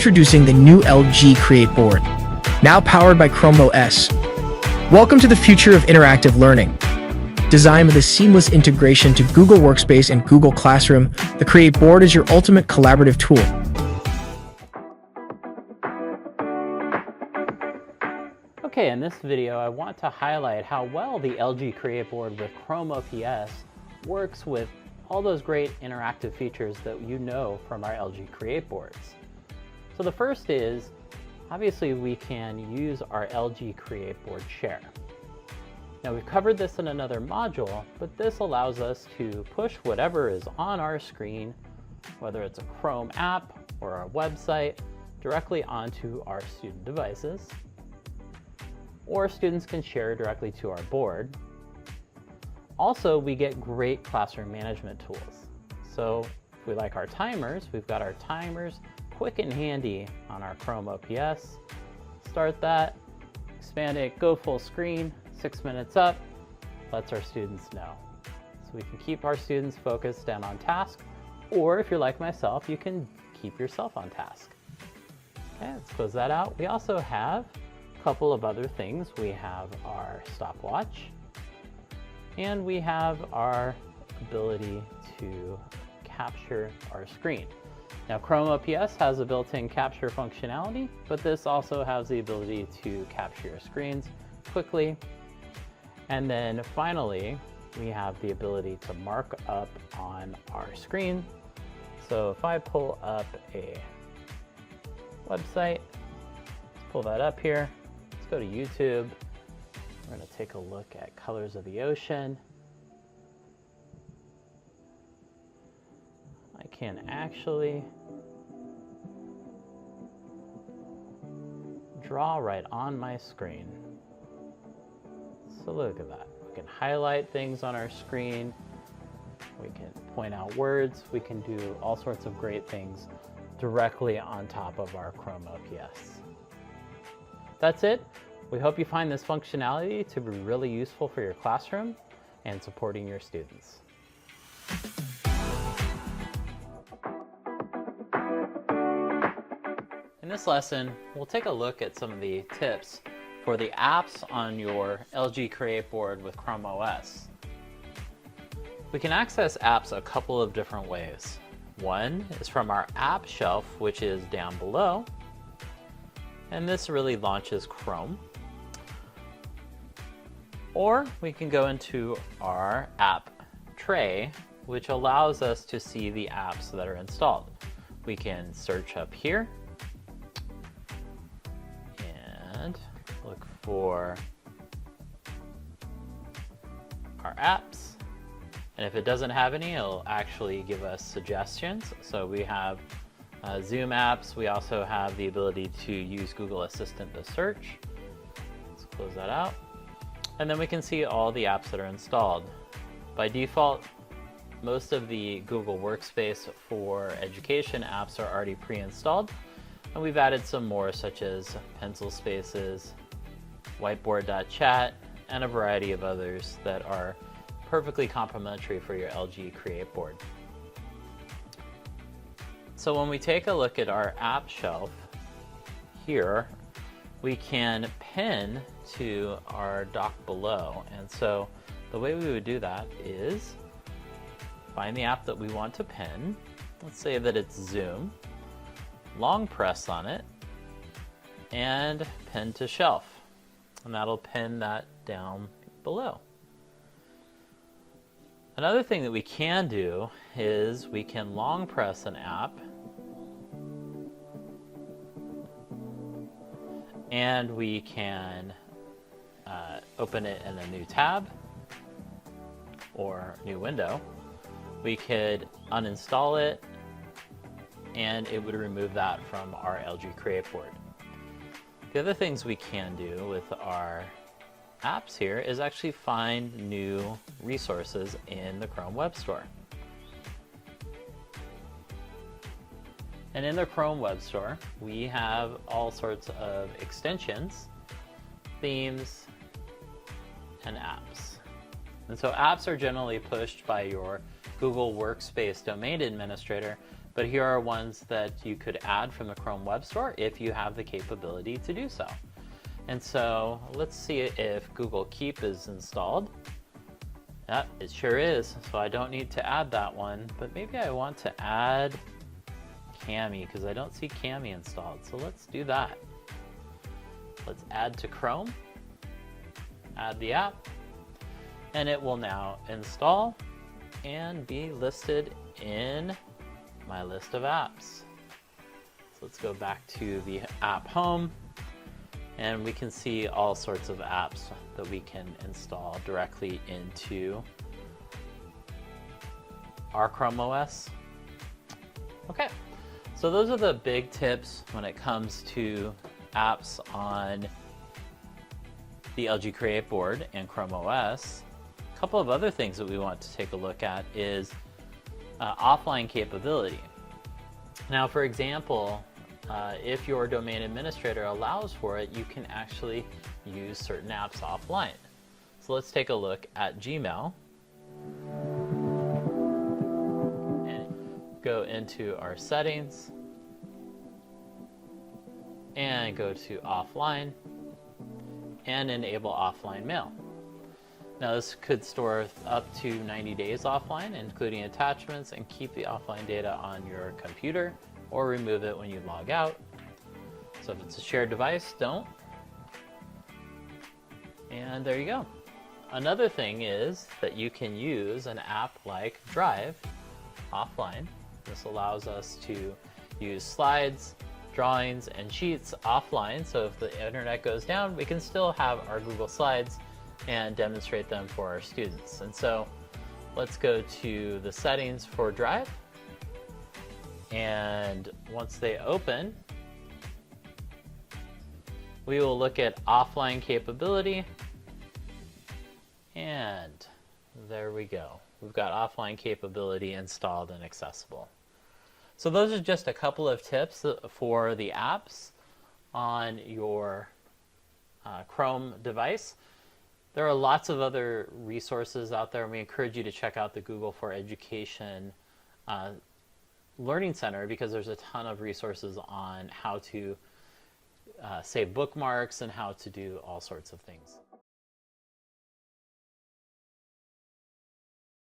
Introducing the new LG CreateBoard, now powered by ChromeOS. Welcome to the future of interactive learning. Designed with a seamless integration to Google Workspace and Google Classroom, the CreateBoard is your ultimate collaborative tool. Okay, in this video, I want to highlight how well the LG CreateBoard with ChromeOS works with all those great interactive features that you know from our LG CreateBoards. So the first is, obviously we can use our LG CreateBoard Share. Now we've covered this in another module, but this allows us to push whatever is on our screen, whether it's a Chrome app or our website, directly onto our student devices. Or students can share directly to our board. Also, we get great classroom management tools. So if we like our timers, we've got our timers quick and handy on our ChromeOS. Start that, expand it, go full screen, 6 minutes up, lets our students know. So we can keep our students focused and on task, or if you're like myself, you can keep yourself on task. Okay, let's close that out. We also have a couple of other things. We have our stopwatch, and we have our ability to capture our screen. Now ChromeOS has a built-in capture functionality, but this also has the ability to capture your screens quickly. And then finally, we have the ability to mark up on our screen. So if I pull up a website, let's pull that up here. Let's go to YouTube. We're going to take a look at Colors of the Ocean. I can actually draw right on my screen. So look at that. We can highlight things on our screen. We can point out words. We can do all sorts of great things directly on top of our ChromeOS. That's it. We hope you find this functionality to be really useful for your classroom and supporting your students. In this lesson, we'll take a look at some of the tips for the apps on your LG CreateBoard with ChromeOS. We can access apps a couple of different ways. One is from our app shelf, which is down below, and this really launches Chrome. Or we can go into our app tray, which allows us to see the apps that are installed. We can search up here and look for our apps. And if it doesn't have any, it'll actually give us suggestions. So we have Zoom apps. We also have the ability to use Google Assistant to search. Let's close that out. And then we can see all the apps that are installed. By default, most of the Google Workspace for Education apps are already pre-installed. And we've added some more, such as Pencil Spaces, Whiteboard.chat, and a variety of others that are perfectly complementary for your LG CreateBoard. So when we take a look at our app shelf here, we can pin to our dock below. And so the way we would do that is find the app that we want to pin. Let's say that it's Zoom. Long press on it and pin to shelf. And that'll pin that down below. Another thing that we can do is we can long press an app and we can open it in a new tab or new window. We could uninstall it and it would remove that from our LG CreateBoard. The other things we can do with our apps here is actually find new resources in the Chrome Web Store. And in the Chrome Web Store, we have all sorts of extensions, themes, and apps. And so apps are generally pushed by your Google Workspace domain administrator, But here are ones that you could add from the Chrome Web Store if you have the capability to do so. And so let's see if Google Keep is installed. Yep, it sure is. So I don't need to add that one, but maybe I want to add Cami because I don't see Cami installed. So let's do that. Let's add to Chrome, add the app, and it will now install and be listed in my list of apps. So let's go back to the app home, and we can see all sorts of apps that we can install directly into our ChromeOS. Okay, so those are the big tips when it comes to apps on the LG CreateBoard and ChromeOS. A couple of other things that we want to take a look at is offline capability. Now, for example, if your domain administrator allows for it, you can actually use certain apps offline. So let's take a look at Gmail and go into our settings and go to offline and enable offline mail. Now this could store up to 90 days offline, including attachments, and keep the offline data on your computer or remove it when you log out. So if it's a shared device, don't. And there you go. Another thing is that you can use an app like Drive offline. This allows us to use slides, drawings, and sheets offline. So if the internet goes down, we can still have our Google Slides and demonstrate them for our students. And so let's go to the settings for Drive. And once they open, we will look at offline capability. And there we go. We've got offline capability installed and accessible. So those are just a couple of tips for the apps on your Chrome device. There are lots of other resources out there, and we encourage you to check out the Google for Education Learning Center because there's a ton of resources on how to save bookmarks and how to do all sorts of things.